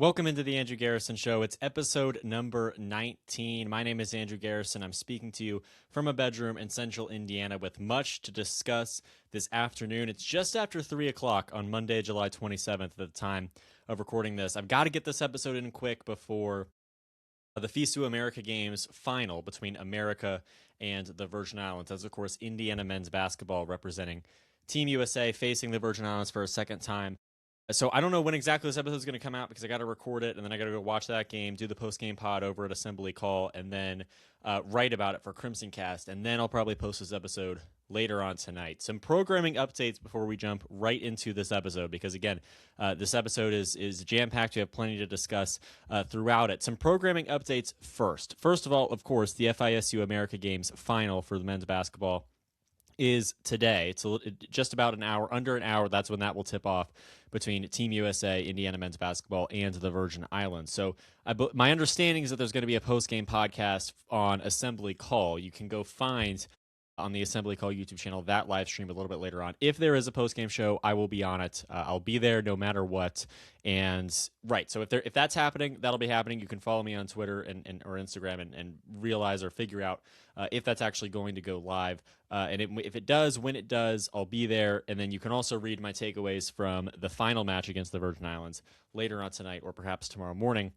Welcome into the Andrew Garrison Show. It's episode number 19. My name is Andrew Garrison. I'm speaking to you from a bedroom in central Indiana with much to discuss this afternoon. It's just after 3 o'clock on Monday, July 27th at the time of recording this. I've got to get this episode in quick before the FISU America Games final between America and the Virgin Islands. As, of course, Indiana men's basketball representing Team USA facing the Virgin Islands for a second time. So I don't know when exactly this episode is going to come out because I got to record it and then I got to go watch that game, do the post-game pod over at Assembly Call, and then write about it for CrimsonCast. And then I'll probably post this episode later on tonight. Some programming updates before we jump right into this episode because, again, this episode is jam-packed. We have plenty to discuss throughout it. Some programming updates first. First of all, of course, the FISU America Games final for the men's basketball is today. It's just about an hour, under an hour. That's when that will tip off between Team USA, Indiana men's basketball, and the Virgin Islands. So my understanding is that there's going to be a post-game podcast on Assembly Call. You can go find on the Assembly Call YouTube channel that live stream a little bit later on. If there is a post-game show, I will be on it. I'll be there no matter what. And right, so if that's happening, that'll be happening. You can follow me on Twitter and or Instagram and realize or figure out if that's actually going to go live. If it does, when it does, I'll be there. And then you can also read my takeaways from the final match against the Virgin Islands later on tonight or perhaps tomorrow morning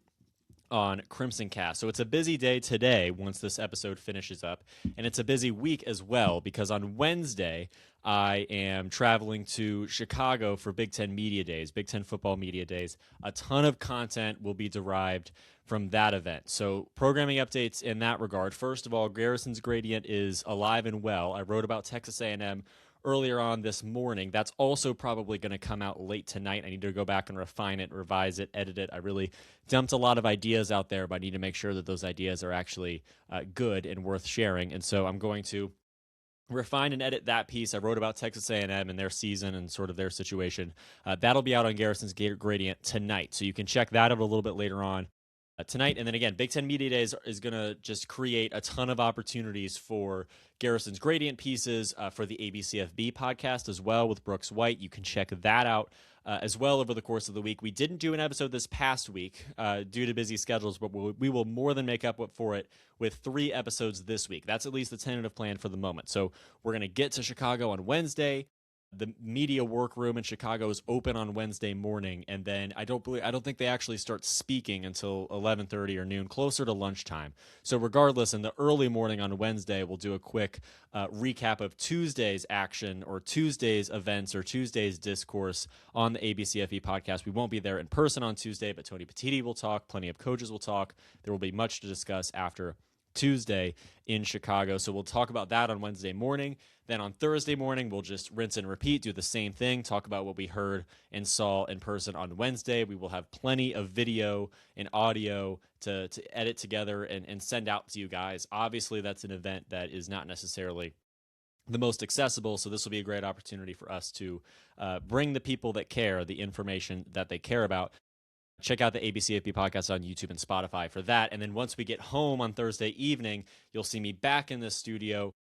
on CrimsonCast. So it's a busy day today once this episode finishes up, and it's a busy week as well because on Wednesday I am traveling to Chicago for Big Ten Media Days, Big Ten Football Media Days. A ton of content will be derived from that event. So programming updates in that regard. First of all, Garrison's Gradient is alive and well. I wrote about Texas A&M earlier on this morning. That's also probably going to come out late tonight. I need to go back and refine it, revise it, edit it. I really dumped a lot of ideas out there, but I need to make sure that those ideas are actually good and worth sharing. And so I'm going to refine and edit that piece. I wrote about Texas A&M and their season and sort of their situation. That'll be out on Garrison's Gradient tonight. So you can check that out a little bit later on tonight. And then again, Big Ten Media Days is going to just create a ton of opportunities for Garrison's Gradient pieces, for the ABCFB podcast as well with Brooks White. You can check that out as well over the course of the week. We didn't do an episode this past week due to busy schedules, but we will more than make up for it with 3 episodes this week. That's at least the tentative plan for the moment. So we're going to get to Chicago on Wednesday. The media workroom in Chicago is open on Wednesday morning, and then I don't think they actually start speaking until 11:30 or noon, closer to lunchtime. So regardless, in the early morning on Wednesday, we'll do a quick recap of Tuesday's action or Tuesday's events or Tuesday's discourse on the ABCFE podcast. We won't be there in person on Tuesday, but Tony Petiti will talk. Plenty of coaches will talk. There will be much to discuss after Tuesday in Chicago. So we'll talk about that on Wednesday morning. Then on Thursday morning, we'll just rinse and repeat, do the same thing, talk about what we heard and saw in person on Wednesday. We will have plenty of video and audio to edit together and send out to you guys. Obviously, that's an event that is not necessarily the most accessible, so this will be a great opportunity for us to bring the people that care the information that they care about. Check out the ABCFB podcast on YouTube and Spotify for that. And then once we get home on Thursday evening, you'll see me back in the studio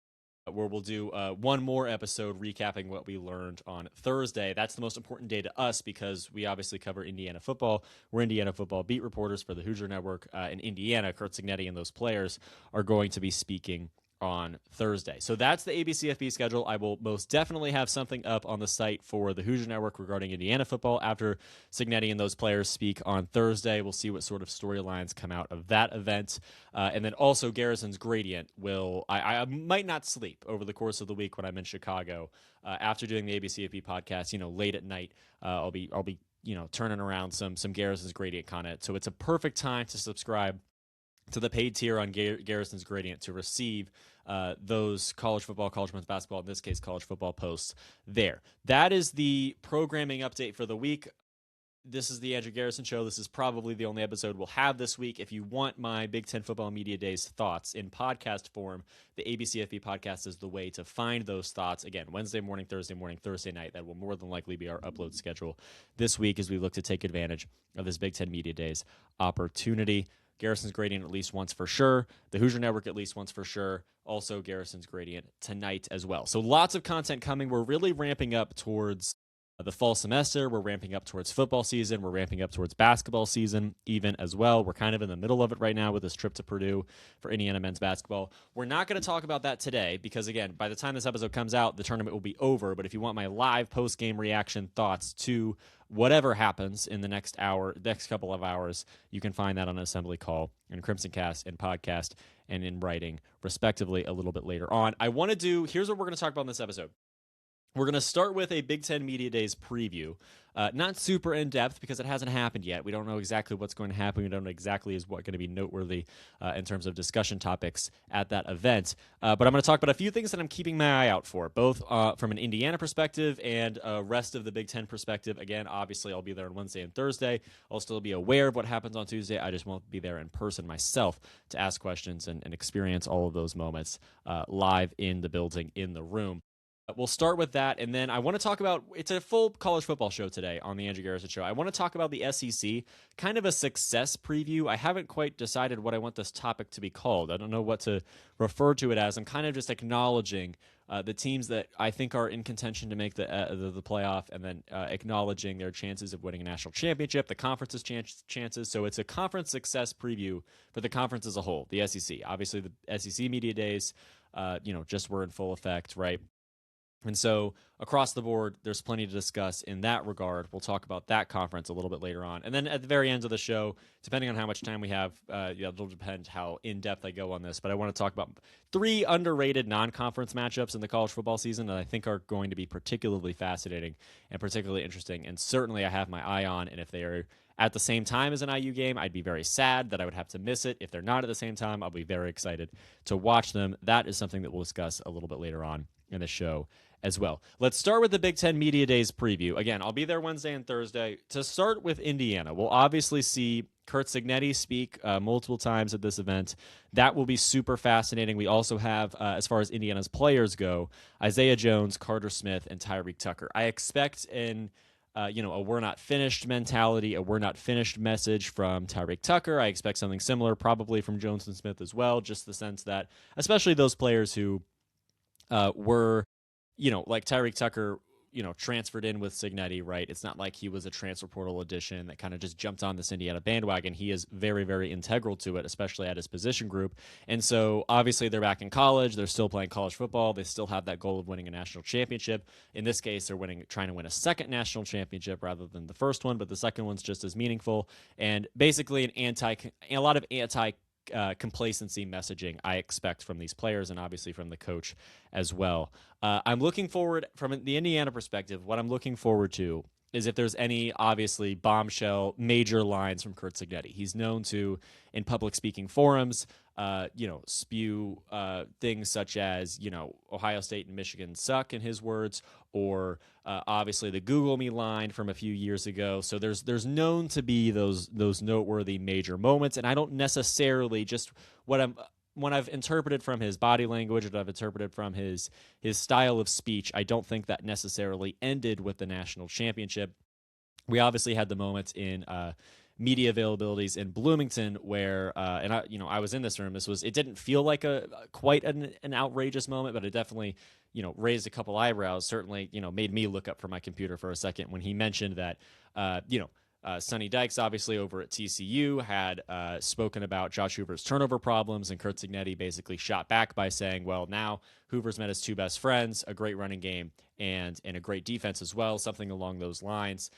where we'll do one more episode recapping what we learned on Thursday. That's the most important day to us because we obviously cover Indiana football. We're Indiana football beat reporters for the Hoosier Network in Indiana. Kurt Signetti and those players are going to be speaking on Thursday. So that's the ABCFB schedule. I will most definitely have something up on the site for the Hoosier Network regarding Indiana football after Signetti and those players speak on Thursday. We'll see what sort of storylines come out of that event. And then also Garrison's Gradient will, I might not sleep over the course of the week when I'm in Chicago after doing the ABCFB podcast, late at night. I'll be turning around some Garrison's Gradient content. So it's a perfect time to subscribe to the paid tier on Garrison's Gradient to receive those college football, college men's basketball, in this case, college football posts there. That is the programming update for the week. This is the Andrew Garrison Show. This is probably the only episode we'll have this week. If you want my Big Ten Football Media Days thoughts in podcast form, the ABCFB podcast is the way to find those thoughts. Again, Wednesday morning, Thursday morning, Thursday night. That will more than likely be our upload schedule this week as we look to take advantage of this Big Ten Media Days opportunity. Garrison's Gradient at least once for sure. The Hoosier Network at least once for sure. Also Garrison's Gradient tonight as well. So lots of content coming. We're really ramping up towards the fall semester. We're ramping up towards football season. We're ramping up towards basketball season even as well. We're kind of in the middle of it right now with this trip to Purdue for Indiana men's basketball. We're not going to talk about that today because, again, by the time this episode comes out, the tournament will be over. But if you want my live post-game reaction thoughts to whatever happens in the next couple of hours, you can find that on Assembly Call and CrimsonCast and podcast and in writing, respectively, a little bit later on. Here's what we're going to talk about in this episode. We're going to start with a Big Ten Media Days preview. Not super in-depth because it hasn't happened yet. We don't know exactly what's going to happen. We don't know exactly what's going to be noteworthy in terms of discussion topics at that event. But I'm going to talk about a few things that I'm keeping my eye out for, both from an Indiana perspective and rest of the Big Ten perspective. Again, obviously, I'll be there on Wednesday and Thursday. I'll still be aware of what happens on Tuesday. I just won't be there in person myself to ask questions and experience all of those moments live in the building, in the room. We'll start with that, and then I want to talk about, it's a full college football show today on the Andrew Garrison Show. I want to talk about the SEC, kind of a success preview. I haven't quite decided what I want this topic to be called. I don't know what to refer to it as. I'm kind of just acknowledging the teams that I think are in contention to make the playoff, and then acknowledging their chances of winning a national championship, the conference's chances. So it's a conference success preview for the conference as a whole, the SEC. Obviously, the SEC Media Days, just were in full effect, right? And so across the board, there's plenty to discuss in that regard. We'll talk about that conference a little bit later on. And then at the very end of the show, depending on how much time we have, it'll depend how in-depth I go on this. But I want to talk about 3 underrated non-conference matchups in the college football season that I think are going to be particularly fascinating and particularly interesting. And certainly I have my eye on. And if they are at the same time as an IU game, I'd be very sad that I would have to miss it. If they're not at the same time, I'll be very excited to watch them. That is something that we'll discuss a little bit later on in the show as well. Let's start with the Big Ten Media Days preview. Again, I'll be there Wednesday and Thursday. To start with Indiana, we'll obviously see Curt Cignetti speak multiple times at this event. That will be super fascinating. We also have, as far as Indiana's players go, Isaiah Jones, Carter Smith, and Tyreek Tucker. I expect a we're not finished mentality, a we're not finished message from Tyreek Tucker. I expect something similar probably from Jones and Smith as well, just the sense that, especially those players who were, like Tyreek Tucker, transferred in with Cignetti, right? It's not like he was a transfer portal addition that kind of just jumped on this Indiana bandwagon. He is very, very integral to it, especially at his position group. And so obviously they're back in college. They're still playing college football. They still have that goal of winning a national championship. In this case, they're trying to win a second national championship rather than the first one, but the second one's just as meaningful. And basically a lot of complacency messaging I expect from these players and obviously from the coach as well. I'm looking forward, from the Indiana perspective, what I'm looking forward to is if there's any obviously bombshell major lines from Curt Cignetti. He's known to, in public speaking forums, spew things such as, Ohio State and Michigan suck, in his words, or obviously the Google me line from a few years ago. So there's known to be those noteworthy major moments, and I don't necessarily just when I've interpreted from his body language, and I've interpreted from his style of speech, I don't think that necessarily ended with the national championship. We obviously had the moments in media availabilities in Bloomington where, I was in this room. It didn't feel like quite an outrageous moment, but it definitely, raised a couple eyebrows. Certainly, made me look up from my computer for a second when he mentioned that, Sonny Dykes, obviously over at TCU, had spoken about Josh Hoover's turnover problems, and Curt Cignetti basically shot back by saying, well, now Hoover's met his 2 best friends, a great running game, and a great defense as well, something along those lines,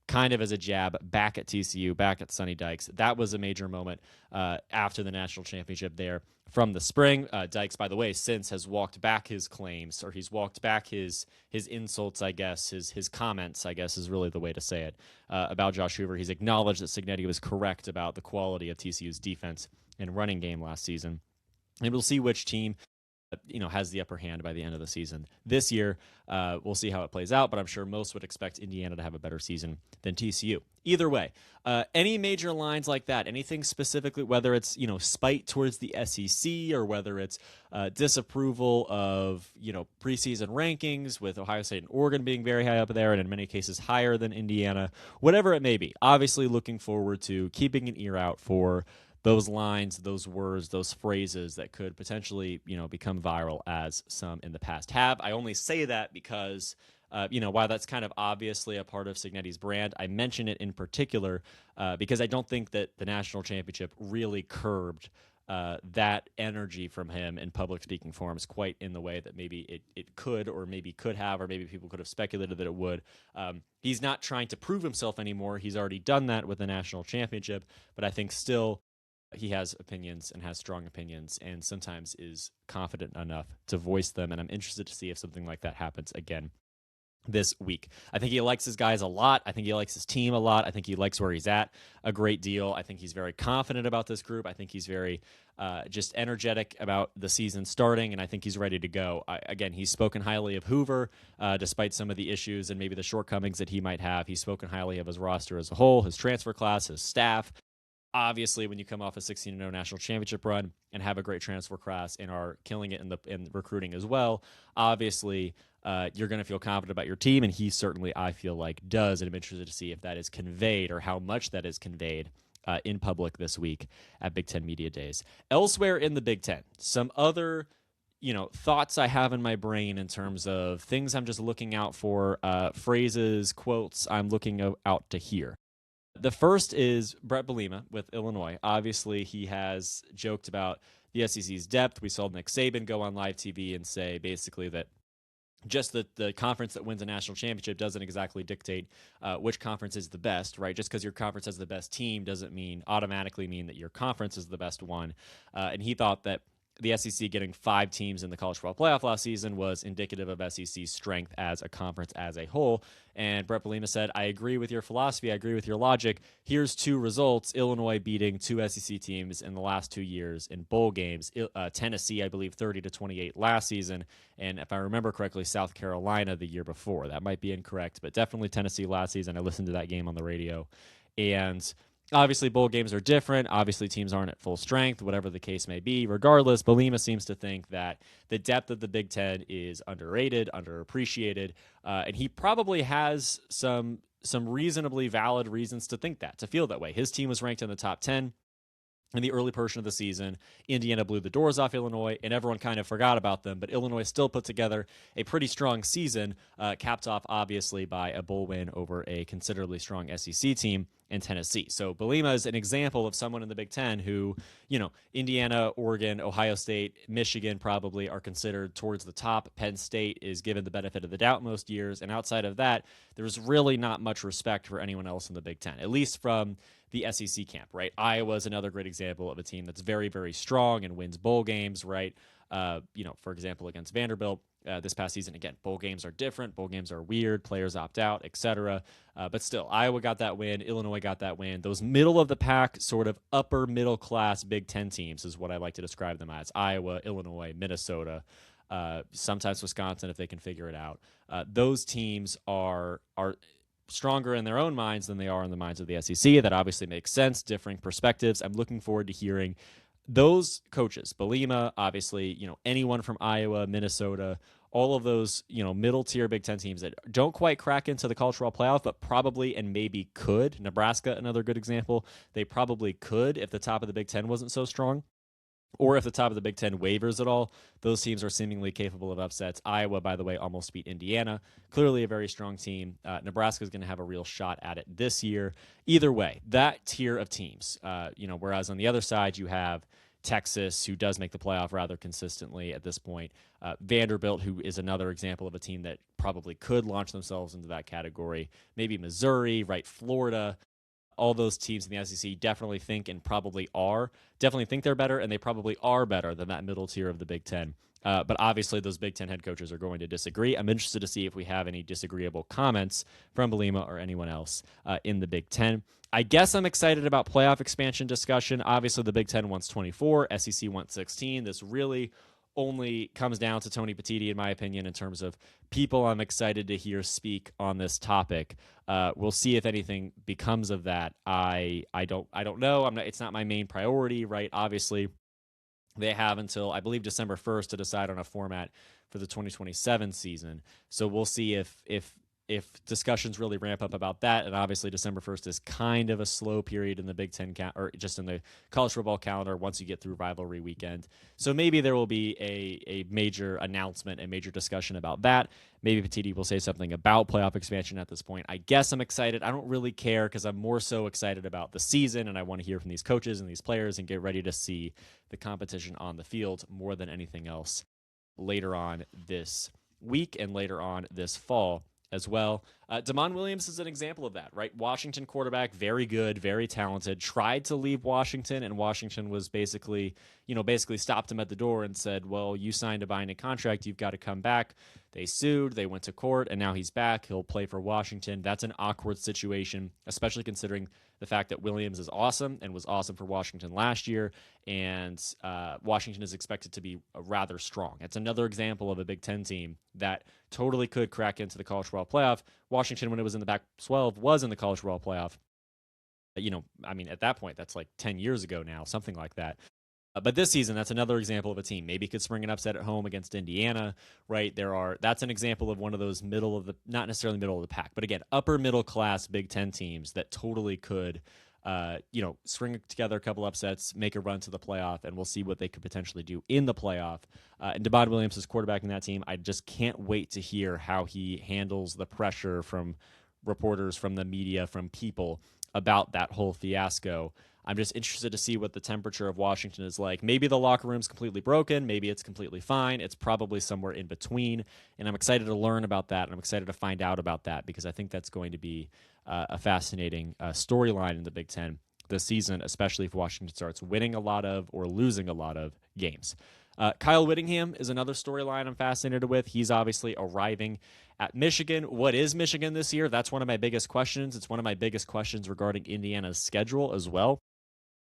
kind of as a jab back at TCU, back at Sonny Dykes. That was a major moment after the national championship there from the spring. Dykes, by the way, since has walked back his claims, or he's walked back his insults, I guess, his comments, I guess is really the way to say it, about Josh Hoover. He's acknowledged that Cignetti was correct about the quality of TCU's defense and running game last season. And we'll see which team has the upper hand by the end of the season. This year, we'll see how it plays out, but I'm sure most would expect Indiana to have a better season than TCU. Either way, any major lines like that, anything specifically, whether it's, spite towards the SEC or whether it's disapproval of, preseason rankings with Ohio State and Oregon being very high up there and in many cases higher than Indiana, whatever it may be, obviously looking forward to keeping an ear out for those lines, those words, those phrases that could potentially, become viral, as some in the past have. I only say that because While that's kind of obviously a part of Cignetti's brand, I mention it in particular because I don't think that the national championship really curbed that energy from him in public speaking forums quite in the way that maybe it could, or maybe could have, or maybe people could have speculated that it would. He's not trying to prove himself anymore. He's already done that with the national championship, but I think still he has opinions and has strong opinions, and sometimes is confident enough to voice them. And I'm interested to see if something like that happens again this week. I think he likes his guys a lot. I think he likes his team a lot. I think he likes where he's at a great deal. I think he's very confident about this group. I think he's very just energetic about the season starting, and I think he's ready to go. Again, he's spoken highly of Hoover, despite some of the issues and maybe the shortcomings that he might have. He's spoken highly of his roster as a whole, his transfer class, his staff. Obviously, when you come off a 16-0 national championship run and have a great transfer class and are killing it in recruiting as well, obviously you're going to feel confident about your team, and he certainly, I feel like, does. And I'm interested to see if that is conveyed, or how much that is conveyed in public this week at Big Ten Media Days. Elsewhere in the Big Ten, some other thoughts I have in my brain in terms of things I'm just looking out for, phrases, quotes I'm looking out to hear. The first is Brett Bielema with Illinois. Obviously, he has joked about the SEC's depth. We saw Nick Saban go on live TV and say basically that just the conference that wins a national championship doesn't exactly dictate which conference is the best, right? Just because your conference has the best team doesn't automatically mean that your conference is the best one. And he thought that the SEC getting 5 teams in the college football playoff last season was indicative of SEC's strength as a conference as a whole. And Brett Bielema said, I agree with your philosophy. I agree with your logic. Here's 2 results. Illinois beating 2 SEC teams in the last 2 years in bowl games. Tennessee, I believe, 30-28 last season. And if I remember correctly, South Carolina the year before. That might be incorrect, but definitely Tennessee last season. I listened to that game on the radio. And obviously, bowl games are different. Obviously, teams aren't at full strength, whatever the case may be. Regardless, Bielema seems to think that the depth of the Big Ten is underrated, underappreciated, and he probably has some reasonably valid reasons to think that, to feel that way. His team was ranked in the top 10 in the early portion of the season. Indiana blew the doors off Illinois, and everyone kind of forgot about them, but Illinois still put together a pretty strong season, capped off, obviously, by a bowl win over a considerably strong SEC team in Tennessee. So Bielema is an example of someone in the Big Ten who, Indiana, Oregon, Ohio State, Michigan probably are considered towards the top. Penn State is given the benefit of the doubt most years, and outside of that, there's really not much respect for anyone else in the Big Ten, at least from the SEC camp, right? Iowa is another great example of a team that's very, very strong and wins bowl games, right? For example, against Vanderbilt this past season. Again, bowl games are different. Bowl games are weird. Players opt out, etc. But still, Iowa got that win. Illinois got that win. Those middle of the pack, sort of upper middle class Big Ten teams is what I like to describe them as. Iowa, Illinois, Minnesota, sometimes Wisconsin if they can figure it out. Those teams are stronger in their own minds than they are in the minds of the SEC. That obviously makes sense. Differing perspectives. I'm looking forward to hearing those coaches, Bielema, obviously, anyone from Iowa, Minnesota, all of those, middle tier Big Ten teams that don't quite crack into the college football playoff, but probably and maybe could. Nebraska, another good example. They probably could if the top of the Big Ten wasn't so strong. Or if the top of the Big Ten wavers at all, those teams are seemingly capable of upsets. Iowa, by the way, almost beat Indiana. Clearly a very strong team. Nebraska is going to have a real shot at it this year. Either way, that tier of teams, whereas on the other side you have Texas, who does make the playoff rather consistently at this point. Vanderbilt, who is another example of a team that probably could launch themselves into that category. Maybe Missouri, right? Florida. All those teams in the SEC definitely think and probably think they're better, and they probably are better than that middle tier of the Big Ten. But obviously, those Big Ten head coaches are going to disagree. I'm interested to see if we have any disagreeable comments from Bielema or anyone else in the Big Ten. I guess I'm excited about playoff expansion discussion. Obviously, the Big Ten wants 24, SEC wants 16. This really only comes down to Tony Petitti, in my opinion, in terms of people I'm excited to hear speak on this topic. We'll see if anything becomes of that. I don't know. It's not my main priority, right? Obviously, they have until, I believe, December 1st to decide on a format for the 2027 season. So we'll see if if discussions really ramp up about that, and obviously December 1st is kind of a slow period in the Big Ten or just in the college football calendar once you get through rivalry weekend. So maybe there will be a major announcement, a major discussion about that. Maybe Petiti will say something about playoff expansion at this point. I guess I'm excited. I don't really care because I'm more so excited about the season, and I want to hear from these coaches and these players and get ready to see the competition on the field more than anything else later on this week and later on this fall as well. Damon Williams is an example of that, right? Washington quarterback, very good, very talented, tried to leave Washington, and Washington was basically stopped him at the door and said, well, you signed a binding contract, you've got to come back. They sued, they went to court, and now he's back. He'll play for Washington. That's an awkward situation, especially considering the fact that Williams is awesome and was awesome for Washington last year, and Washington is expected to be rather strong. It's another example of a Big Ten team that totally could crack into the college football playoff. Washington, when it was in the Pac-12, was in the college football playoff. At that point, that's like 10 years ago now, something like that. But this season, that's another example of a team. Maybe could spring an upset at home against Indiana, right? That's an example of one of those not necessarily middle of the pack, but again, upper middle class Big Ten teams that totally could, string together a couple upsets, make a run to the playoff, and we'll see what they could potentially do in the playoff. And Damon Williams is quarterbacking that team. I just can't wait to hear how he handles the pressure from reporters, from the media, from people about that whole fiasco. I'm just interested to see what the temperature of Washington is like. Maybe the locker room's completely broken. Maybe it's completely fine. It's probably somewhere in between. And I'm excited to learn about that. And I'm excited to find out about that because I think that's going to be a fascinating storyline in the Big Ten this season, especially if Washington starts winning a lot of or losing a lot of games. Kyle Whittingham is another storyline I'm fascinated with. He's obviously arriving at Michigan. What is Michigan this year? That's one of my biggest questions. It's one of my biggest questions regarding Indiana's schedule as well.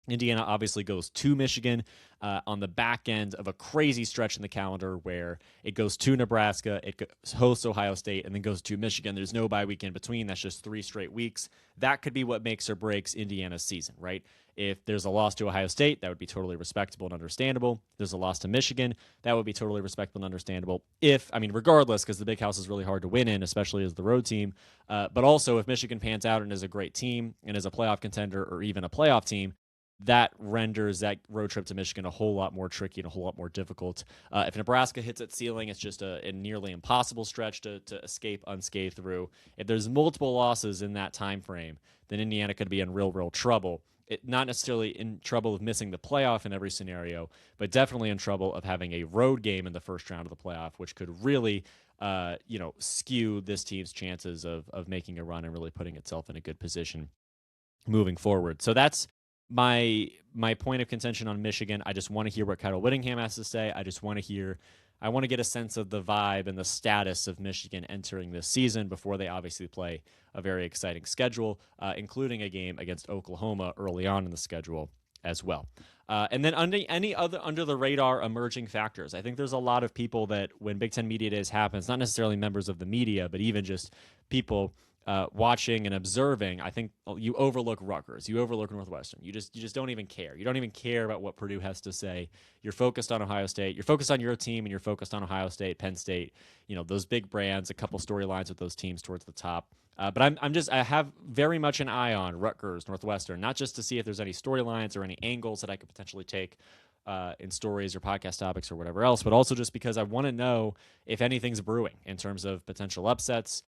Indiana obviously goes to Michigan on the back end of a crazy stretch in the calendar where it goes to Nebraska, it hosts Ohio State, and then goes to Michigan. There's no bye week in between. That's just 3 straight weeks. That could be what makes or breaks Indiana's season, right? If there's a loss to Ohio State, that would be totally respectable and understandable. If there's a loss to Michigan, that would be totally respectable and understandable. Regardless, because the Big House is really hard to win in, especially as the road team. But also, if Michigan pans out and is a great team and is a playoff contender or even a playoff team, that renders that road trip to Michigan a whole lot more tricky and a whole lot more difficult. If Nebraska hits its ceiling, it's just a nearly impossible stretch to escape unscathed through. If there's multiple losses in that time frame, then Indiana could be in real trouble. Not necessarily in trouble of missing the playoff in every scenario, but definitely in trouble of having a road game in the first round of the playoff, which could really skew this team's chances of making a run and really putting itself in a good position moving forward. So that's my point of contention on Michigan. I just want to hear what Kyle Whittingham has to say. I want to get a sense of the vibe and the status of Michigan entering this season before they obviously play a very exciting schedule, including a game against Oklahoma early on in the schedule as well. And then under the radar emerging factors, I think there's a lot of people that when Big Ten Media Days happens, not necessarily members of the media, but even just people watching and observing, I think you overlook Rutgers, you overlook Northwestern. You just don't even care. You don't even care about what Purdue has to say. You're focused on Ohio State. You're focused on your team, and you're focused on Ohio State, Penn State. Those big brands. A couple storylines with those teams towards the top. But I have very much an eye on Rutgers, Northwestern, not just to see if there's any storylines or any angles that I could potentially take in stories or podcast topics or whatever else, but also just because I want to know if anything's brewing in terms of potential upsets,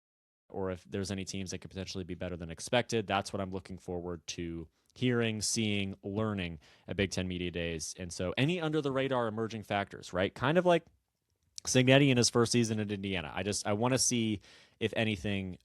or if there's any teams that could potentially be better than expected. That's what I'm looking forward to hearing, seeing, learning at Big Ten Media Days. And so any under-the-radar emerging factors, right? Kind of like Cignetti in his first season at Indiana. I want to see if anything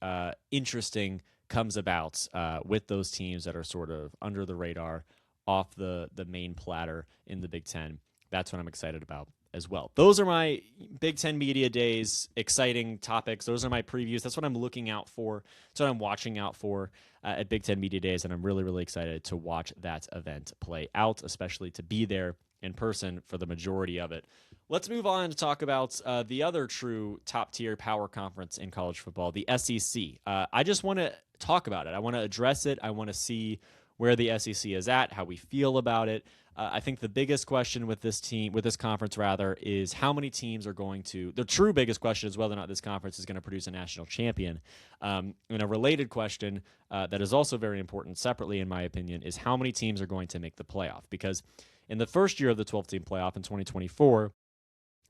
interesting comes about with those teams that are sort of under the radar, off the main platter in the Big Ten. That's what I'm excited about as well. Those are my Big Ten Media Days exciting topics. Those are my previews. That's what I'm looking out for. That's what I'm watching out for at Big Ten Media Days, and I'm really, really excited to watch that event play out, especially to be there in person for the majority of it. Let's move on to talk about the other true top-tier power conference in college football, the SEC. I just want to talk about it. I want to address it. I want to see where the SEC is at, how we feel about it. I think the biggest question with this conference rather, is how many teams are going to. The true biggest question is whether or not this conference is going to produce a national champion. And a related question that is also very important, separately in my opinion, is how many teams are going to make the playoff. Because in the first year of the 12-team playoff in 2024,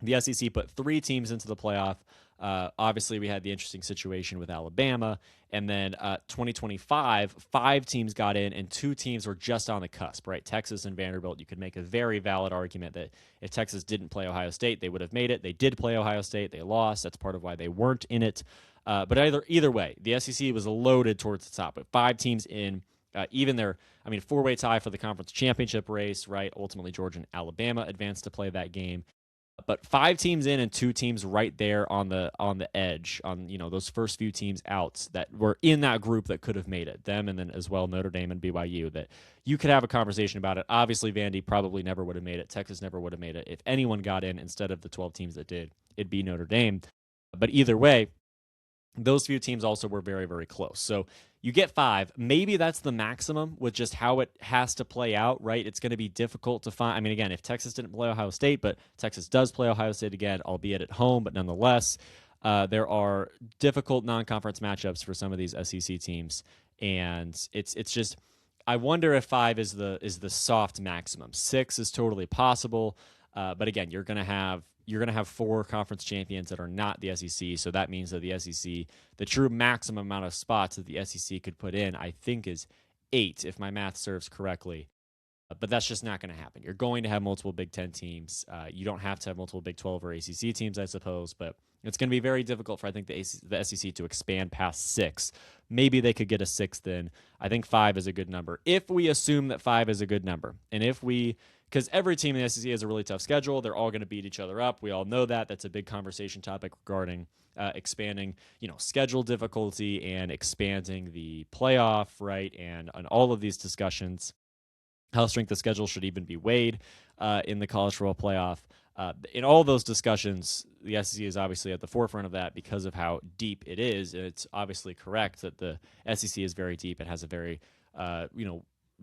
the SEC put 3 teams into the playoff. Obviously, we had the interesting situation with Alabama. And then 2025, 5 teams got in, and 2 teams were just on the cusp, right? Texas and Vanderbilt. You could make a very valid argument that if Texas didn't play Ohio State, they would have made it. They did play Ohio State. They lost. That's part of why they weren't in it. But either way, the SEC was loaded towards the top. But 5 teams in, even their, 4-way tie for the conference championship race, right? Ultimately, Georgia and Alabama advanced to play that game. But 5 teams in and 2 teams right there on the edge, on those first few teams out that were in that group that could have made it. Them, and then as well Notre Dame and BYU, that you could have a conversation about it. Obviously, Vandy probably never would have made it. Texas never would have made it. If anyone got in instead of the 12 teams that did, it'd be Notre Dame. But either way, those few teams also were very, very close. So you get 5. Maybe that's the maximum with just how it has to play out, right? It's going to be difficult to find. Again, if Texas didn't play Ohio State, but Texas does play Ohio State again, albeit at home, but nonetheless, there are difficult non-conference matchups for some of these SEC teams. And it's just, I wonder if 5 is the soft maximum. 6 is totally possible. But again, you're going to have 4 conference champions that are not the SEC, so that means that the SEC, the true maximum amount of spots that the SEC could put in, I think is 8, if my math serves correctly. But that's just not going to happen. You're going to have multiple Big Ten teams. You don't have to have multiple Big 12 or ACC teams, I suppose, but it's going to be very difficult for, I think, the SEC to expand past 6. Maybe they could get a 6th in. I think 5 is a good number. If we assume that 5 is a good number, and because every team in the SEC has a really tough schedule. They're all going to beat each other up. We all know that. That's a big conversation topic regarding expanding, schedule difficulty and expanding the playoff, right? And on all of these discussions, how strength of schedule should even be weighed in the college football playoff. In all those discussions, the SEC is obviously at the forefront of that because of how deep it is. And it's obviously correct that the SEC is very deep and has a very,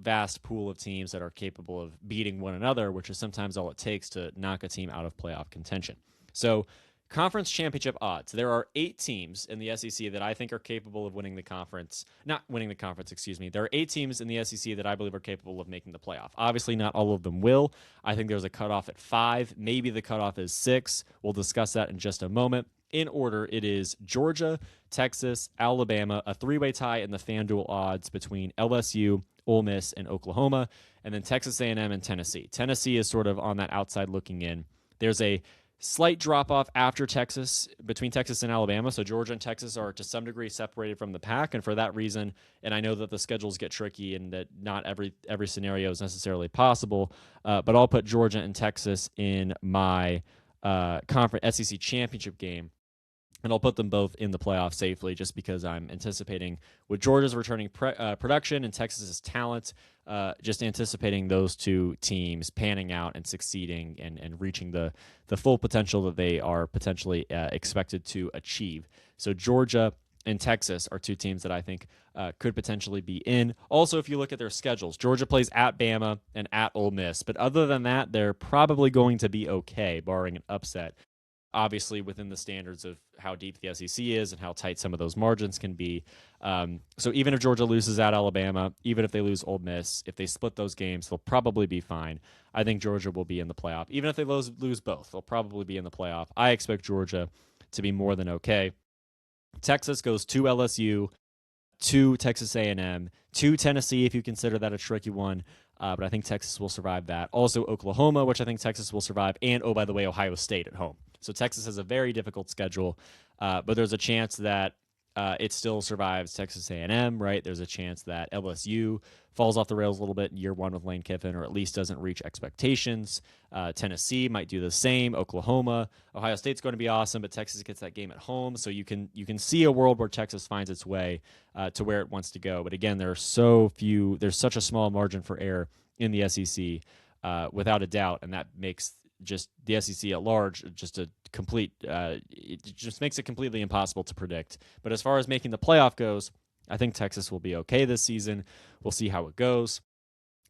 vast pool of teams that are capable of beating one another, which is sometimes all it takes to knock a team out of playoff contention. So conference championship odds. There are 8 teams in the SEC that I think are capable of winning the conference. Not winning the conference, excuse me. There are 8 teams in the SEC that I believe are capable of making the playoff. Obviously, not all of them will. I think there's a cutoff at 5. Maybe the cutoff is 6. We'll discuss that in just a moment. In order, it is Georgia, Texas, Alabama, a 3-way tie in the FanDuel odds between LSU, Ole Miss, and Oklahoma, and then Texas A&M and Tennessee. Tennessee is sort of on that outside looking in. There's a slight drop-off after Texas, between Texas and Alabama, so Georgia and Texas are to some degree separated from the pack, and for that reason, and I know that the schedules get tricky and that not every scenario is necessarily possible, but I'll put Georgia and Texas in my conference SEC championship game. And I'll put them both in the playoff safely just because I'm anticipating, with Georgia's returning production and Texas's talent, just anticipating those 2 teams panning out and succeeding and reaching the full potential that they are potentially expected to achieve. So Georgia and Texas are 2 teams that I think could potentially be in. Also, if you look at their schedules, Georgia plays at Bama and at Ole Miss. But other than that, they're probably going to be okay, barring an upset. Obviously within the standards of how deep the SEC is and how tight some of those margins can be. So even if Georgia loses at Alabama, even if they lose Ole Miss, if they split those games, they'll probably be fine. I think Georgia will be in the playoff. Even if they lose both, they'll probably be in the playoff. I expect Georgia to be more than okay. Texas goes to LSU, to Texas A&M, to Tennessee if you consider that a tricky one. But I think Texas will survive that. Also Oklahoma, which I think Texas will survive. And, oh, by the way, Ohio State at home. So Texas has a very difficult schedule, but there's a chance that it still survives Texas A&M, right? There's a chance that LSU falls off the rails a little bit in year 1 with Lane Kiffin, or at least doesn't reach expectations. Tennessee might do the same. Oklahoma, Ohio State's going to be awesome, but Texas gets that game at home, so you can see a world where Texas finds its way to where it wants to go. But again, there's such a small margin for error in the SEC, without a doubt, and that makes just the SEC at large just a complete it just makes it completely impossible to predict. But as far as making the playoff goes, I think Texas will be okay this season. We'll see how it goes.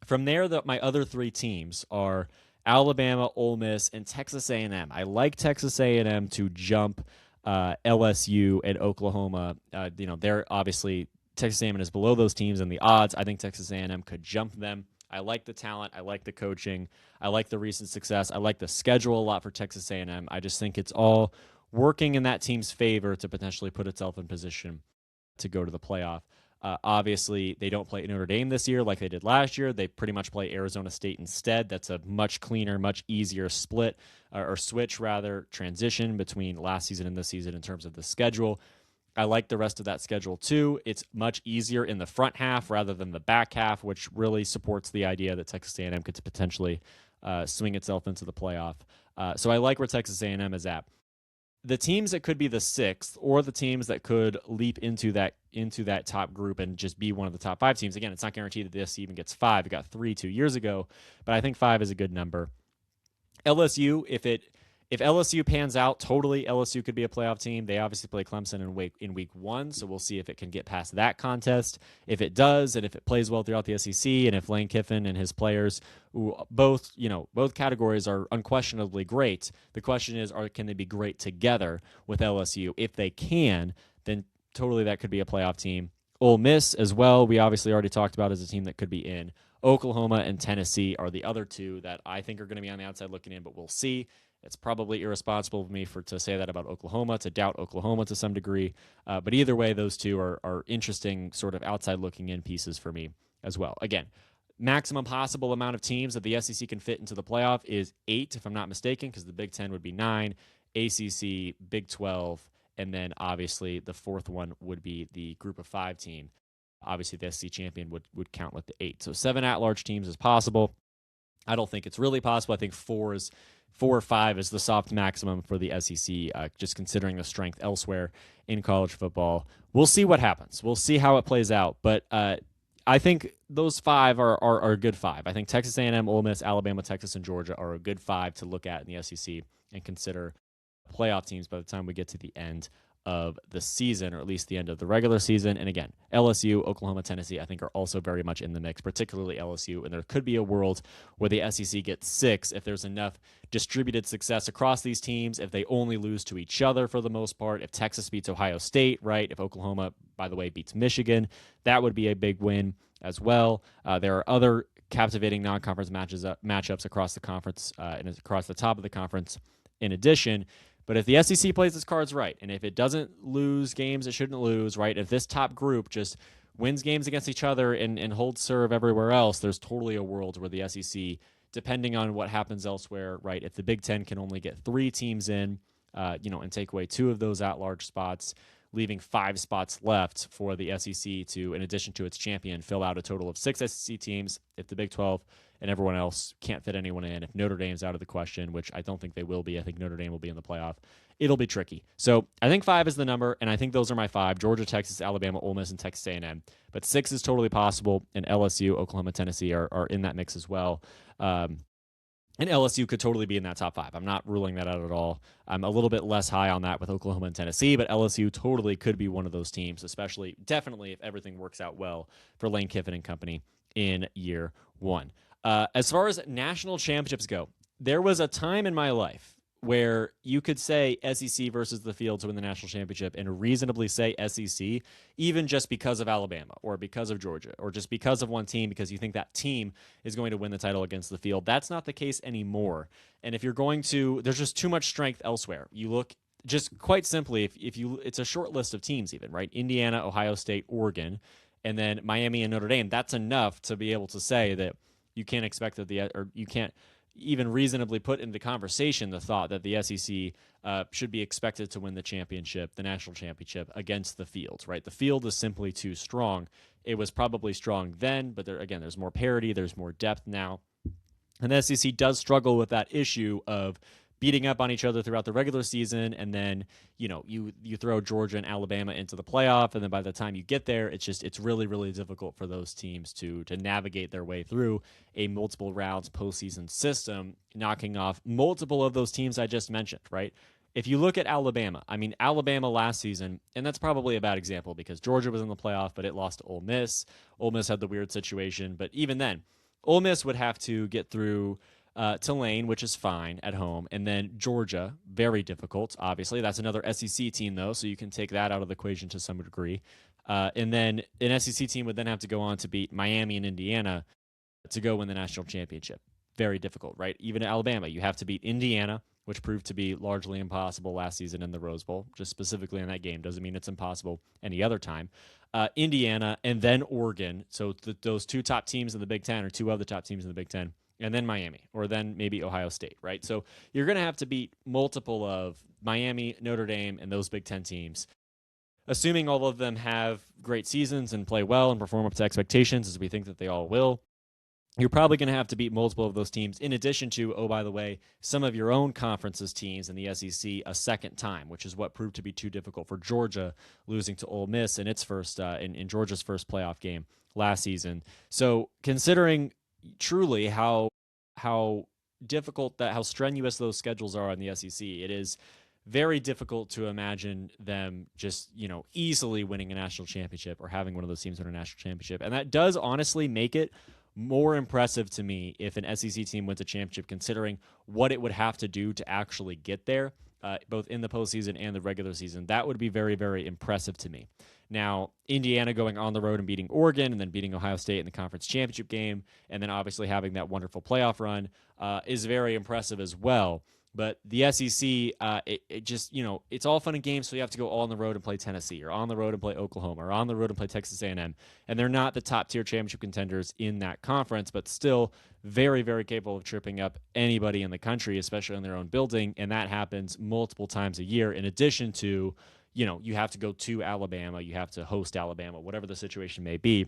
From there, my other three teams are Alabama, Ole Miss, and Texas A&M. I like Texas A&M to jump LSU and Oklahoma. They're obviously Texas A&M is below those teams in the odds. I think Texas A&M could jump them. I like the talent. I like the coaching. I like the recent success. I like the schedule a lot for Texas A&M. I just think it's all working in that team's favor to potentially put itself in position to go to the playoff. Obviously, they don't play Notre Dame this year like they did last year. They pretty much play Arizona State instead. That's a much cleaner, much easier split or switch, rather, transition between last season and this season in terms of the schedule. I like the rest of that schedule too. It's much easier in the front half rather than the back half, which really supports the idea that Texas A&M could potentially swing itself into the playoff. So I like where Texas A&M is at. The teams that could be the sixth, or the teams that could leap into that top group and just be one of the top five teams. Again, it's not guaranteed that this even gets 5. It got 3 2 years ago, but I think 5 is a good number. LSU, if LSU pans out, totally LSU could be a playoff team. They obviously play Clemson in week 1, so we'll see if it can get past that contest. If it does, and if it plays well throughout the SEC, and if Lane Kiffin and his players, who both categories are unquestionably great, the question is, can they be great together with LSU? If they can, then totally that could be a playoff team. Ole Miss as well, we obviously already talked about as a team that could be in. Oklahoma and Tennessee are the other two that I think are going to be on the outside looking in, but we'll see. It's probably irresponsible of me to say that about Oklahoma, to doubt Oklahoma to some degree. But either way, those two are interesting sort of outside looking in pieces for me as well. Again, maximum possible amount of teams that the SEC can fit into the playoff is 8, if I'm not mistaken, because the Big Ten would be 9, ACC, Big 12, and then obviously the fourth one would be the Group of 5 team. Obviously, the SEC champion would count with the 8. So 7 at-large teams is possible. I don't think it's really possible. I think 4 or 5 is the soft maximum for the SEC, just considering the strength elsewhere in college football. We'll see what happens. We'll see how it plays out. But I think those 5 are a good 5. I think Texas A&M, Ole Miss, Alabama, Texas, and Georgia are a good 5 to look at in the SEC and consider playoff teams by the time we get to the end of the season, or at least the end of the regular season. And again, LSU, Oklahoma, Tennessee, I think are also very much in the mix, particularly LSU. And there could be a world where the SEC gets 6 if there's enough distributed success across these teams, if they only lose to each other for the most part, if Texas beats Ohio State, right? If Oklahoma, by the way, beats Michigan, that would be a big win as well. There are other captivating non-conference matchups across the conference and across the top of the conference in addition. But if the SEC plays its cards right, and if it doesn't lose games it shouldn't lose, right, if this top group just wins games against each other and holds serve everywhere else, there's totally a world where the SEC, depending on what happens elsewhere, right, if the Big Ten can only get 3 teams in, and take away 2 of those at-large spots, leaving 5 spots left for the SEC to, in addition to its champion, fill out a total of 6 SEC teams. If the Big 12 and everyone else can't fit anyone in, if Notre Dame's out of the question, which I don't think they will be, I think Notre Dame will be in the playoff, it'll be tricky. So I think 5 is the number, and I think those are my 5, Georgia, Texas, Alabama, Ole Miss, and Texas A&M. But 6 is totally possible, and LSU, Oklahoma, Tennessee are in that mix as well. And LSU could totally be in that top 5. I'm not ruling that out at all. I'm a little bit less high on that with Oklahoma and Tennessee, but LSU totally could be one of those teams, definitely if everything works out well for Lane Kiffin and company in year 1. As far as national championships go, there was a time in my life where you could say SEC versus the field to win the national championship and reasonably say SEC, even just because of Alabama or because of Georgia or just because of one team, because you think that team is going to win the title against the field. That's not the case anymore. And if you're going to, there's just too much strength elsewhere. You look just quite simply, it's a short list of teams even, right? Indiana, Ohio State, Oregon, and then Miami and Notre Dame. That's enough to be able to say that you can't expect that you can't even reasonably put into conversation the thought that the SEC should be expected to win the national championship against the field, right? The field is simply too strong. It was probably strong then, but there's more parity, there's more depth now. And the SEC does struggle with that issue of beating up on each other throughout the regular season, and then you throw Georgia and Alabama into the playoff, and then by the time you get there, it's really, really difficult for those teams to navigate their way through a multiple rounds postseason system, knocking off multiple of those teams I just mentioned, right? if you look at Alabama, Alabama last season, and that's probably a bad example because Georgia was in the playoff, but it lost to Ole Miss. Ole Miss had the weird situation, but even then, Ole Miss would have to get through Tulane, which is fine at home, and then Georgia, very difficult, obviously. That's another SEC team, though, so you can take that out of the equation to some degree. And then an SEC team would then have to go on to beat Miami and Indiana to go win the national championship. Very difficult, right? Even at Alabama, you have to beat Indiana, which proved to be largely impossible last season in the Rose Bowl, just specifically in that game. Doesn't mean it's impossible any other time. Indiana, and then Oregon. So those two top teams in the Big Ten, or two of the top teams in the Big Ten, and then Miami, or then maybe Ohio State, right? So you're going to have to beat multiple of Miami, Notre Dame, and those Big Ten teams. Assuming all of them have great seasons and play well and perform up to expectations, as we think that they all will, you're probably going to have to beat multiple of those teams, in addition to, oh, by the way, some of your own conference's teams in the SEC a second time, which is what proved to be too difficult for Georgia, losing to Ole Miss in its first in Georgia's first playoff game last season. So considering truly how difficult how strenuous those schedules are in the SEC, it is very difficult to imagine them just, easily winning a national championship or having one of those teams win a national championship. And that does honestly make it more impressive to me if an SEC team wins a championship, considering what it would have to do to actually get there, both in the postseason and the regular season. That would be very, very impressive to me. Now, Indiana going on the road and beating Oregon and then beating Ohio State in the conference championship game, and then obviously having that wonderful playoff run is very impressive as well. But the SEC, it just, it's all fun and games, so you have to go all on the road and play Tennessee, or on the road and play Oklahoma, or on the road and play Texas A&M. And they're not the top-tier championship contenders in that conference, but still very, very capable of tripping up anybody in the country, especially in their own building, and that happens multiple times a year, in addition to, you have to go to Alabama, you have to host Alabama, whatever the situation may be.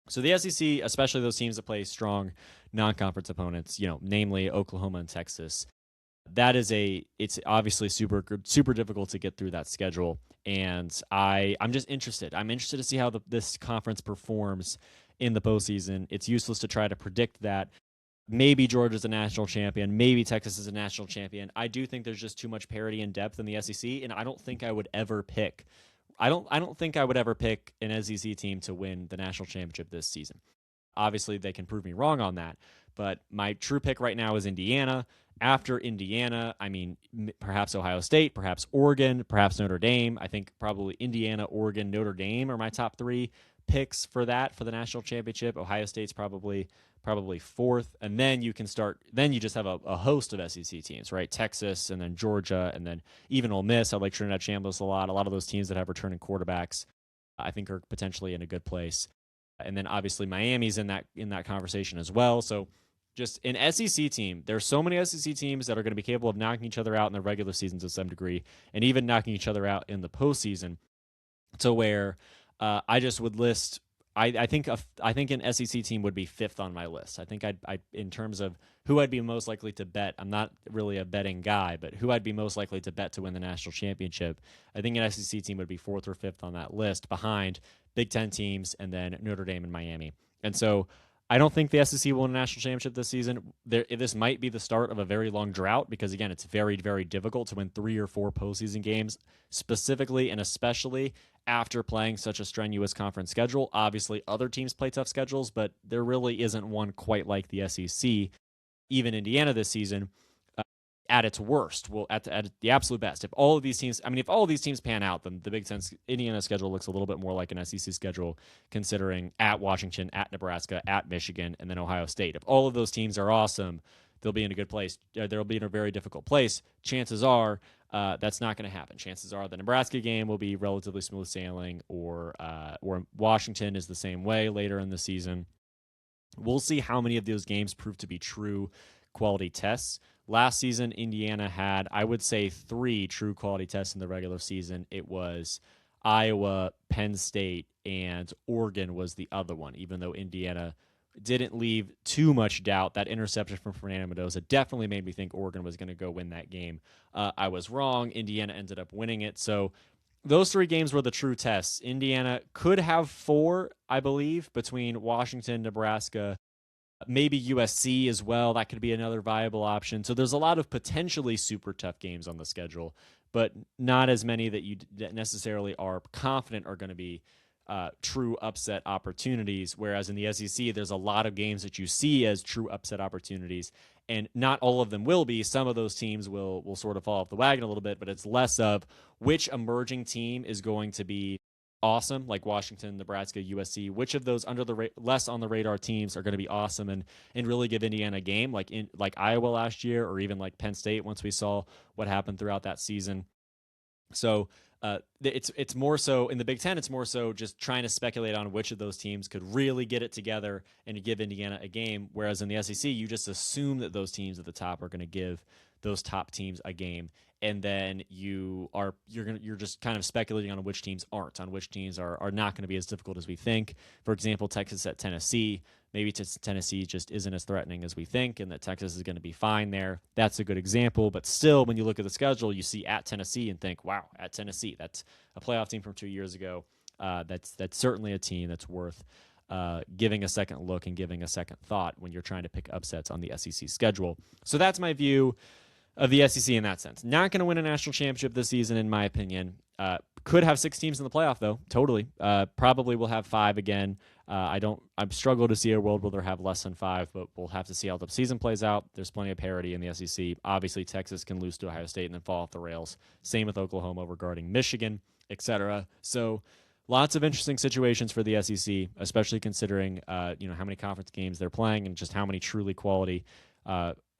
So the SEC, especially those teams that play strong non-conference opponents, namely Oklahoma and Texas, it's obviously super difficult to get through that schedule, and I'm just interested. I'm interested to see how this conference performs in the postseason. It's useless to try to predict that. Maybe Georgia's a national champion. Maybe Texas is a national champion. I do think there's just too much parity and depth in the SEC, and I don't think I would ever pick. I don't think I would ever pick an SEC team to win the national championship this season. Obviously, they can prove me wrong on that, but my true pick right now is Indiana. After Indiana, perhaps Ohio State, perhaps Oregon, perhaps Notre Dame. I think probably Indiana, Oregon, Notre Dame are my top three picks for the national championship. Ohio State's probably fourth, and then you just have a host of SEC teams, right? Texas, and then Georgia, and then even Ole Miss. I like Trinidad Chambliss a lot. A lot of those teams that have returning quarterbacks, I think, are potentially in a good place. And then obviously Miami's in that conversation as well. So just an SEC team, there's so many SEC teams that are going to be capable of knocking each other out in the regular season to some degree, and even knocking each other out in the postseason, to where I just would list. I think an SEC team would be fifth on my list. I think I in terms of who I'd be most likely to bet. I'm not really a betting guy, but who I'd be most likely to bet to win the national championship. I think an SEC team would be fourth or fifth on that list, behind Big Ten teams and then Notre Dame and Miami. And so I don't think the SEC will win a national championship this season. This might be the start of a very long drought because, again, it's very, very difficult to win 3 or 4 postseason games, specifically and especially after playing such a strenuous conference schedule. Obviously, other teams play tough schedules, but there really isn't one quite like the SEC. Even Indiana this season, at its worst, at the absolute best. If all of these teams pan out, then the Big Ten Indiana schedule looks a little bit more like an SEC schedule, considering at Washington, at Nebraska, at Michigan, and then Ohio State. If all of those teams are awesome, they'll be in a good place. They'll be in a very difficult place. Chances are that's not going to happen. Chances are the Nebraska game will be relatively smooth sailing, or Washington is the same way later in the season. We'll see how many of those games prove to be true quality tests. Last season, Indiana had, I would say, 3 true quality tests in the regular season. It was Iowa, Penn State, and Oregon was the other one, even though Indiana didn't leave too much doubt. That interception from Fernando Mendoza definitely made me think Oregon was going to go win that game. I was wrong. Indiana ended up winning it. So those 3 games were the true tests. Indiana could have 4, I believe, between Washington, Nebraska, Maybe USC as well. That could be another viable option. So there's a lot of potentially super tough games on the schedule, but not as many that you necessarily are confident are going to be true upset opportunities. Whereas in the SEC, there's a lot of games that you see as true upset opportunities, and not all of them will be. Some of those teams will sort of fall off the wagon a little bit, but it's less of which emerging team is going to be awesome, like Washington, Nebraska, USC. Which of those less on the radar teams are going to be awesome and really give Indiana a game, like Iowa last year, or even like Penn State once we saw what happened throughout that season. So it's more so in the Big Ten. It's more so just trying to speculate on which of those teams could really get it together and give Indiana a game. Whereas in the SEC, you just assume that those teams at the top are going to give those top teams a game, and then you're just kind of speculating on which teams aren't, on which teams are not going to be as difficult as we think. For example, Texas at Tennessee. Maybe Tennessee just isn't as threatening as we think, and that Texas is going to be fine there. That's a good example. But still, when you look at the schedule, you see at Tennessee and think, wow, at Tennessee, that's a playoff team from 2 years ago. That's certainly a team that's worth giving a second look and giving a second thought when you're trying to pick upsets on the SEC schedule. So that's my view of the SEC in that sense. Not going to win a national championship this season, in my opinion. Could have 6 teams in the playoff, though. Totally. Probably will have 5 again. I struggle to see a world where they'll have less than 5, but we'll have to see how the season plays out. There's plenty of parity in the SEC. Obviously, Texas can lose to Ohio State and then fall off the rails. Same with Oklahoma regarding Michigan, etc. So lots of interesting situations for the SEC, especially considering how many conference games they're playing and just how many truly quality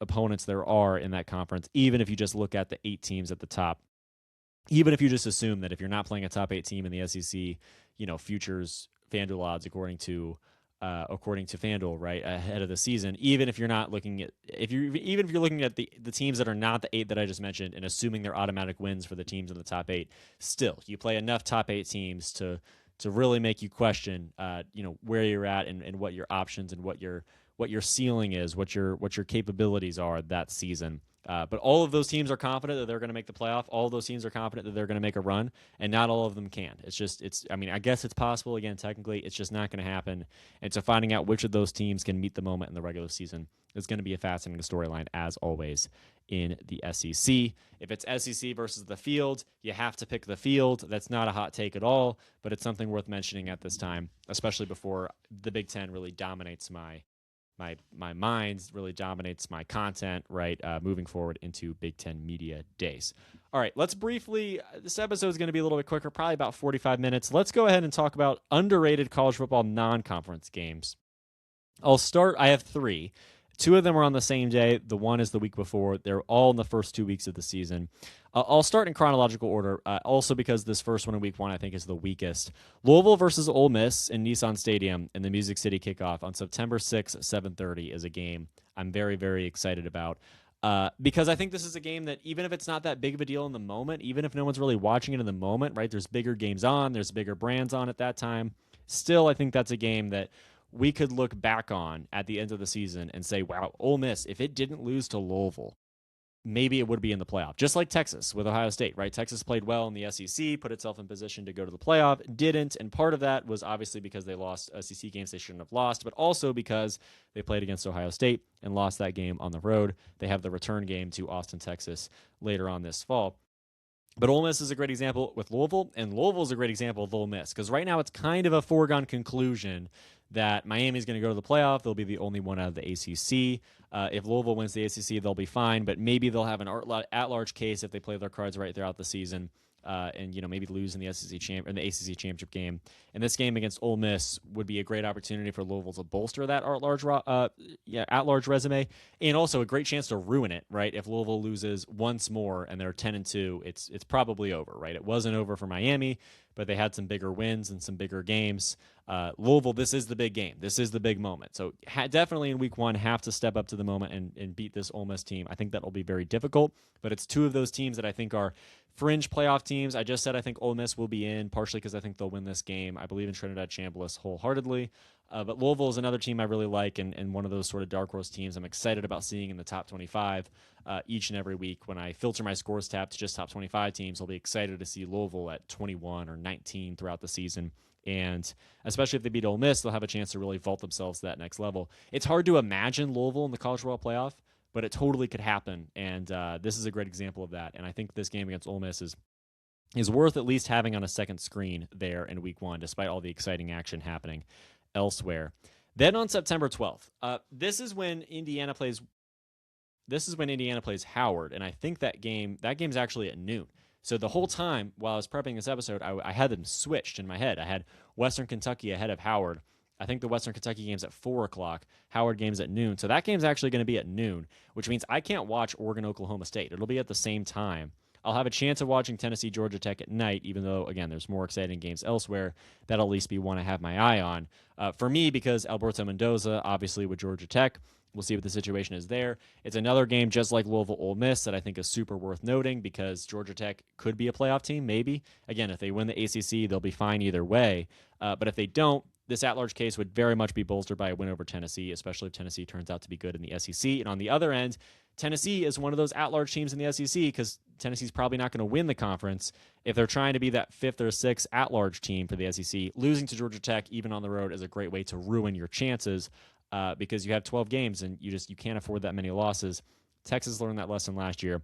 opponents there are in that conference. Even if you just look at the 8 teams at the top, even if you just assume that if you're not playing a top 8 team in the SEC, futures FanDuel odds according to FanDuel, right, ahead of the season, even if you're not looking at if you're looking at the teams that are not the 8 that I just mentioned and assuming they're automatic wins for the teams in the top 8, still you play enough top 8 teams to really make you question where you're at and what your options and what your ceiling is, what your capabilities are that season. But all of those teams are confident that they're going to make the playoff. All of those teams are confident that they're going to make a run, and not all of them can. I guess it's possible. Again, technically, it's just not going to happen. And so finding out which of those teams can meet the moment in the regular season is going to be a fascinating storyline, as always, in the SEC. If it's SEC versus the field, you have to pick the field. That's not a hot take at all, but it's something worth mentioning at this time, especially before the Big Ten really dominates my mind, really dominates my content, right, moving forward into Big Ten Media Days. All right, let's briefly, this episode is going to be a little bit quicker, probably about 45 minutes. Let's go ahead and talk about underrated college football non-conference games. I'll start, I have 3. 2 of them are on the same day. The one is the week before. They're all in the first 2 weeks of the season. I'll start in chronological order, also because this first one in week 1 I think is the weakest. Louisville versus Ole Miss in Nissan Stadium in the Music City kickoff on September 6th, 7:30 is a game I'm very, very excited about. Because I think this is a game that even if it's not that big of a deal in the moment, even if no one's really watching it in the moment, right, there's bigger games on, there's bigger brands on at that time, still I think that's a game that we could look back on at the end of the season and say, wow, Ole Miss, if it didn't lose to Louisville, maybe it would be in the playoff. Just like Texas with Ohio State, right? Texas played well in the SEC, put itself in position to go to the playoff, didn't, and part of that was obviously because they lost SEC games they shouldn't have lost, but also because they played against Ohio State and lost that game on the road. They have the return game to Austin, Texas later on this fall. But Ole Miss is a great example with Louisville, and Louisville is a great example of Ole Miss, because right now it's kind of a foregone conclusion that Miami's going to go to the playoff. They'll be the only one out of the ACC. If Louisville wins the ACC, they'll be fine, but maybe they'll have an at-large case if they play their cards right throughout the season, and maybe lose in the the ACC championship game. And this game against Ole Miss would be a great opportunity for Louisville to bolster that at-large resume, and also a great chance to ruin it. Right, if Louisville loses once more and they're 10-2, it's probably over. Right, it wasn't over for Miami, but they had some bigger wins and some bigger games. Louisville, this is the big game. This is the big moment. So definitely in week 1, have to step up to the moment and beat this Ole Miss team. I think that will be very difficult, but it's 2 of those teams that I think are fringe playoff teams. I just said I think Ole Miss will be in, partially because I think they'll win this game. I believe in Trinidad Chambliss wholeheartedly. But Louisville is another team I really like, and one of those sort of dark horse teams I'm excited about seeing in the top 25 each and every week. When I filter my scores tab to just top 25 teams, I'll be excited to see Louisville at 21 or 19 throughout the season And especially if they beat Ole Miss, they'll have a chance to really vault themselves to that next level. It's hard to imagine Louisville in the college football playoff, but it totally could happen. And this is a great example of that. And I think this game against Ole Miss is worth at least having on a second screen there in week 1, despite all the exciting action happening elsewhere. Then on September 12th, this is when Indiana plays Howard, and I think that game's actually at noon. So the whole time while I was prepping this episode, I had them switched in my head. I had Western Kentucky ahead of Howard. I think the Western Kentucky game's at 4 o'clock. Howard game's at noon. So that game's actually going to be at noon, which means I can't watch Oregon-Oklahoma State. It'll be at the same time. I'll have a chance of watching Tennessee-Georgia Tech at night, even though, again, there's more exciting games elsewhere. That'll at least be one I have my eye on. For me, because Alberto Mendoza, obviously with Georgia Tech, we'll see what the situation is there. It's another game just like Louisville-Ole Miss that I think is super worth noting because Georgia Tech could be a playoff team, maybe. Again, if they win the ACC, they'll be fine either way. But if they don't, this at-large case would very much be bolstered by a win over Tennessee, especially if Tennessee turns out to be good in the SEC. And on the other end, Tennessee is one of those at-large teams in the SEC because Tennessee's probably not going to win the conference. If they're trying to be that 5th or 6th at-large team for the SEC, losing to Georgia Tech, even on the road, is a great way to ruin your chances because you have 12 games and you can't afford that many losses. Texas learned that lesson last year.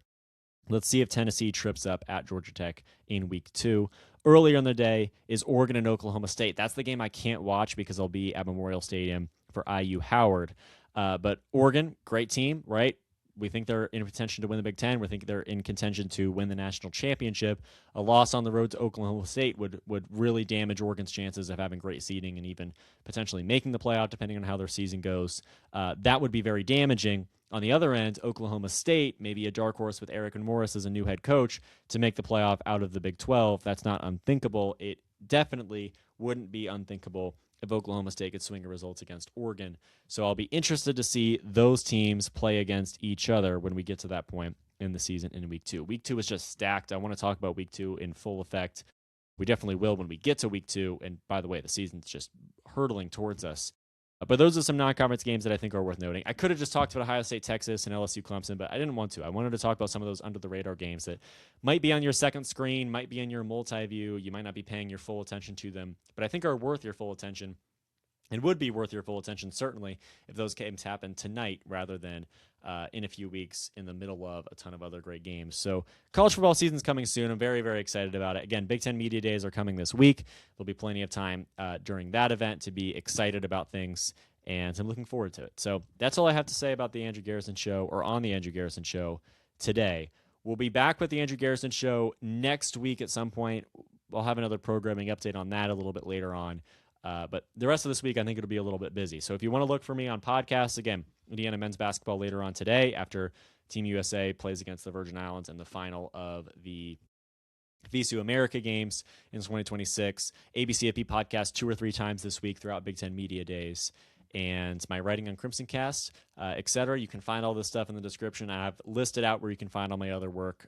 Let's see if Tennessee trips up at Georgia Tech in week 2. Earlier in the day is Oregon and Oklahoma State. That's the game I can't watch because I'll be at Memorial Stadium for IU Howard. But Oregon, great team, right? We think they're in contention to win the Big Ten. We think they're in contention to win the national championship. A loss on the road to Oklahoma State would really damage Oregon's chances of having great seeding and even potentially making the playoff, depending on how their season goes. That would be very damaging. On the other end, Oklahoma State, maybe a dark horse with Eric and Morris as a new head coach to make the playoff out of the Big 12. That's not unthinkable. It definitely wouldn't be unthinkable if Oklahoma State could swing a result against Oregon. So I'll be interested to see those teams play against each other when we get to that point in the season in week 2. Week 2 is just stacked. I want to talk about week 2 in full effect. We definitely will when we get to week 2. And by the way, the season's just hurtling towards us. But those are some non-conference games that I think are worth noting. I could have just talked about Ohio State, Texas, and LSU, Clemson, but I didn't want to. I wanted to talk about some of those under-the-radar games that might be on your second screen, might be in your multi-view. You might not be paying your full attention to them, but I think are worth your full attention and would be worth your full attention, certainly, if those games happen tonight rather than in a few weeks in the middle of a ton of other great games. So college football season's coming soon. I'm very, very excited about it. Again, Big Ten Media Days are coming this week. There'll be plenty of time during that event to be excited about things, and I'm looking forward to it. So that's all I have to say about the Andrew Garrison Show, or on the Andrew Garrison Show today. We'll be back with the Andrew Garrison Show next week at some point. I'll have another programming update on that a little bit later on. But the rest of this week, I think it'll be a little bit busy. So if you want to look for me on podcasts, again, Indiana men's basketball later on today after Team USA plays against the Virgin Islands in the final of the VSU America games in 2026. ABCFP podcast 2 or 3 times this week throughout Big Ten Media Days. And my writing on CrimsonCast, etc. You can find all this stuff in the description. I have listed out where you can find all my other work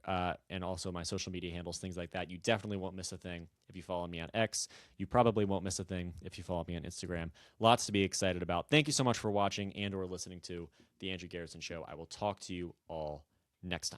and also my social media handles, things like that. You definitely won't miss a thing if you follow me on X. You probably won't miss a thing if you follow me on Instagram. Lots to be excited about. Thank you so much for watching and or listening to The Andrew Garrison Show. I will talk to you all next time.